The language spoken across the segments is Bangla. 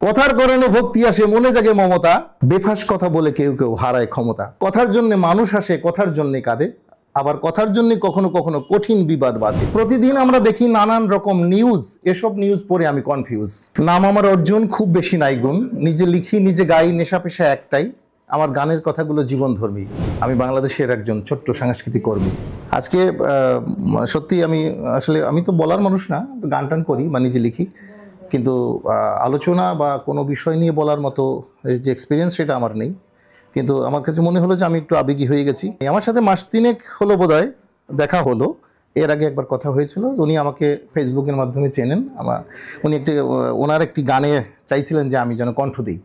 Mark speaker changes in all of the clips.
Speaker 1: কথার কারণে ভক্তি আসে, মনে জাগে মমতা, বেফাস কথা বলে কেউ কেউ হারায় ক্ষমতা। কথার জন্য মানুষ আসে, কথার জন্য কাঁদে, আবার কথার জন্য কখনো কখনো কঠিন বিবাদ বাঁধে। প্রতিদিন আমরা দেখি নানান রকম নিউজ, এসব নিউজ পড়ে আমি কনফিউজ। নাম আমার অর্জন, খুব বেশি নাই গুণ, নিজে লিখি নিজে গাই, নেশা পেশা একটাই, আমার গানের কথাগুলো জীবনধর্মী। আমি বাংলাদেশের একজন ছোট্ট সাংস্কৃতিক কর্মী। আজকে সত্যি আমি তো বলার মানুষ না, গান টান করি বা নিজে লিখি, কিন্তু আলোচনা বা কোনো বিষয় নিয়ে বলার মতো যে এক্সপিরিয়েন্স সেটা আমার নেই। কিন্তু আমার কাছে মনে হলো যে আমি একটু আবেগী হয়ে গেছি। আমার সাথে মাস তিনেক হলো বোধহয় দেখা হলো, এর আগে একবার কথা হয়েছিল। উনি আমাকে ফেসবুকের মাধ্যমে চেনেন। উনি ওনার একটি গানে চাইছিলেন যে আমি যেন কণ্ঠ দিই,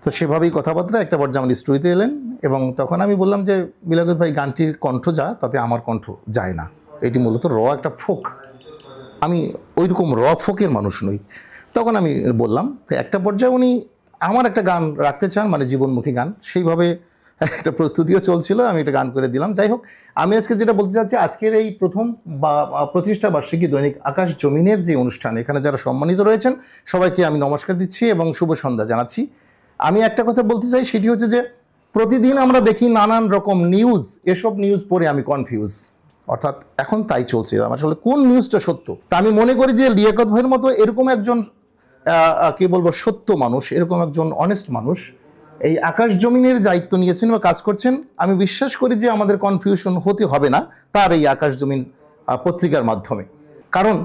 Speaker 1: তো সেভাবেই কথাবার্তা একটা পর্যায়ে আমার স্টুডিওতে এলেন, এবং তখন আমি বললাম যে বিলাগত ভাই, গানটির কণ্ঠ যা, তাতে আমার কণ্ঠ যায় না। এটি মূলত একটা ফোক, আমি ওইরকম ফোকের মানুষ নই। তখন আমি বললাম, তো একটা পর্যায়ে উনি আমার একটা গান রাখতে চান, মানে জীবনমুখী গান, সেইভাবে একটা প্রস্তুতিও চলছিল, আমি একটা গান করে দিলাম। যাই হোক, আমি আজকে যেটা বলতে চাচ্ছি, আজকের এই প্রথম প্রতিষ্ঠা বার্ষিকী দৈনিক আকাশ জমিনের যে অনুষ্ঠান, এখানে যারা সম্মানিত রয়েছেন সবাইকে আমি নমস্কার দিচ্ছি এবং শুভ সন্ধ্যা জানাচ্ছি। আমি একটা কথা বলতে চাই, সেটি হচ্ছে যে প্রতিদিন আমরা দেখি নানান রকম নিউজ, এসব নিউজ পড়ে আমি কনফিউজ। অর্থাৎ এখন তাই চলছে, আমার আসলে কোন নিউজটা সত্য। তা আমি মনে করি যে লিয়াকত ভাইয়ের মতো এরকম একজন কি বলবো, সত্য মানুষ, এরকম একজন অনেস্ট মানুষ এই আকাশ জমিনের দায়িত্ব নিয়েছেন বা কাজ করছেন। আমি বিশ্বাস করি যে আমাদের কনফিউশন হতে হবে না তার এই আকাশ জমিন পত্রিকার মাধ্যমে। কারণ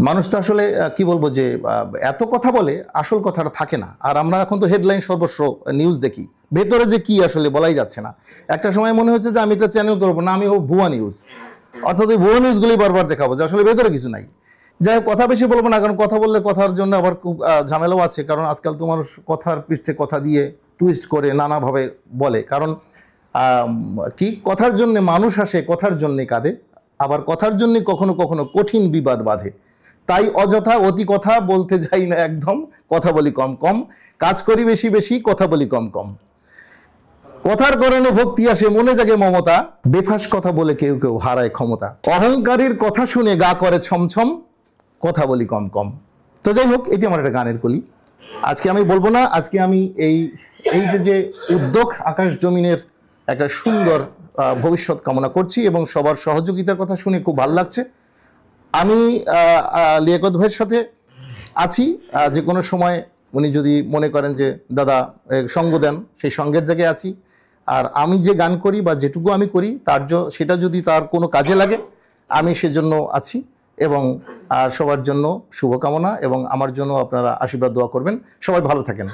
Speaker 1: মানুষ তো আসলে কি বলবো, যে এত কথা বলে আসল কথাটা থাকে না। আর আমরা এখন তো হেডলাইন সর্বস্ব নিউজ দেখি, ভেতরে যে কি আসলে বলাই যাচ্ছে না। একটা সময় মনে হচ্ছে যে আমি একটা চ্যানেল করবো না, আমি ভুয়া নিউজ, অর্থাৎ ওই ভুয়া নিউজগুলি বারবার দেখাবো, যে আসলে ভেতরে কিছু নাই। যাই হোক, কথা বেশি বলবো না, কারণ কথা বললে কথার জন্য আবার খুব ঝামেলাও আছে। কারণ আজকাল তো মানুষ কথার পৃষ্ঠে কথা দিয়ে টুইস্ট করে নানাভাবে বলে। কারণ কি, কথার জন্য মানুষ আসে, কথার জন্যে কাঁদে, আবার কথার জন্য কখনো কখনো কঠিন বিবাদ বাঁধে। তাই অযথা অতি কথা বলতে যাই না একদম, কথা বলি কম কম, কাজ করি বেশি বেশি, কথা বলি কম কম। কথার কারণে ভক্তি আসে, মনে জাগে মমতা, বেফাস কথা বলে কেউ কেউ হারায় ক্ষমতা। অহংকারীর কথা শুনে গা করে ছমছম, কথা বলি কম কম। তো যাই হোক, এটি আমার একটা গানের কলি। আজকে আমি বলবো না, আজকে আমি এই যে উদ্যোগ আকাশ জমিনের একটা সুন্দর ভবিষ্যৎ কামনা করছি, এবং সবার সহযোগিতার কথা শুনে খুব ভালো লাগছে। আমি লিয়াকত ভাইয়ের সাথে আছি, যে কোনো সময় উনি যদি মনে করেন যে দাদা সঙ্গ দেন, সেই সঙ্গের জায়গায় আছি। আর আমি যে গান করি বা যেটুকু আমি করি সেটা যদি তার কোনো কাজে লাগে, আমি সেজন্য আছি। এবং সবার জন্য শুভকামনা, এবং আমার জন্য আপনারা আশীর্বাদ দোয়া করবেন। সবাই ভালো থাকেন।